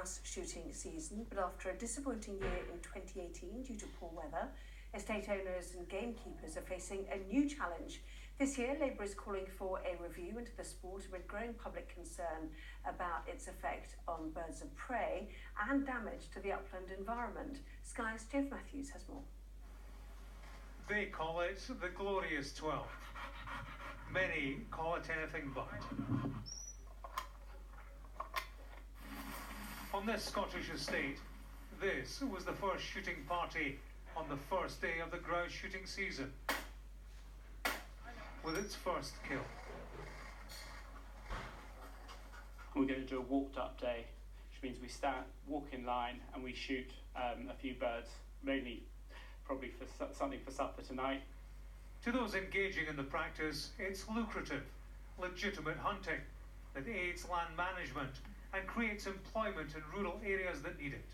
grouse shooting season, but after a disappointing year in 2018 due to poor weather, estate owners and gamekeepers are facing a new challenge. This year, Labour is calling for a review into the sport amid growing public concern about its effect on birds of prey and damage to the upland environment. Sky's Jeff Matthews has more. They call it the Glorious 12. Many call it anything but. On this Scottish estate, this was the first shooting party on the first day of the grouse shooting season, with its first kill. We're going to do a walked up day, which means we walk in line and we shoot a few birds, mainly probably for something for supper tonight. To those engaging in the practice, it's lucrative, legitimate hunting that aids land management and creates employment in rural areas that need it.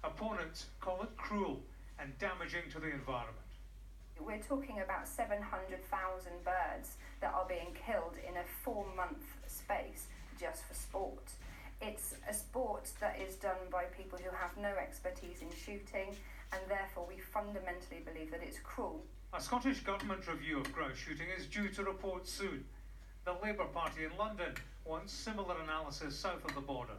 Opponents call it cruel and damaging to the environment. We're talking about 700,000 birds that are being killed in a 4-month space just for sport. It's a sport that is done by people who have no expertise in shooting, and therefore we fundamentally believe that it's cruel. A Scottish Government review of grouse shooting is due to report soon. The Labour Party in London wants similar analysis south of the border,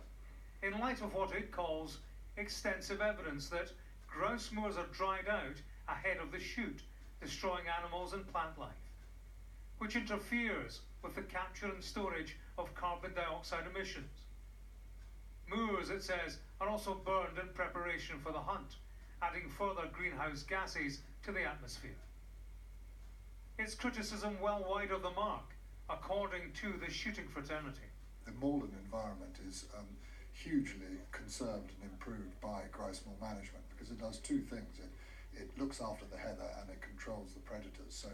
in light of what it calls extensive evidence that grouse moors are dried out ahead of the shoot, destroying animals and plant life, which interferes with the capture and storage of carbon dioxide emissions. Moors, it says, are also burned in preparation for the hunt, adding further greenhouse gases to the atmosphere. It's criticism well wide of the mark, according to the shooting fraternity. The moorland environment is hugely conserved and improved by grouse moor management because it does two things. It looks after the heather and it controls the predators. So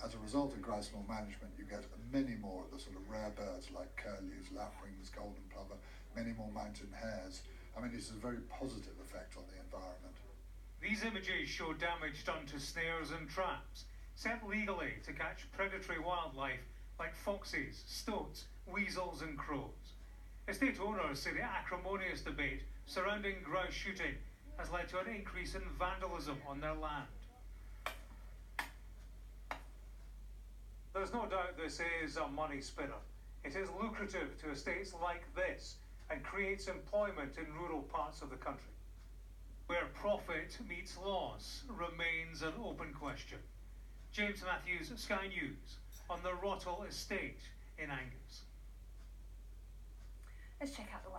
as a result of grouse moor management, you get many more of the sort of rare birds like curlews, lapwings, golden plover, many more mountain hares. I mean, it's a very positive effect on the environment. These images show damage done to snares and traps, set legally to catch predatory wildlife like foxes, stoats, weasels and crows. Estate owners say the acrimonious debate surrounding grouse shooting has led to an increase in vandalism on their land. There's no doubt this is a money spinner. It is lucrative to estates like this and creates employment in rural parts of the country. Where profit meets loss remains an open question. James Matthews, Sky News, on the Rottle estate in Angus. Let's check out the weather.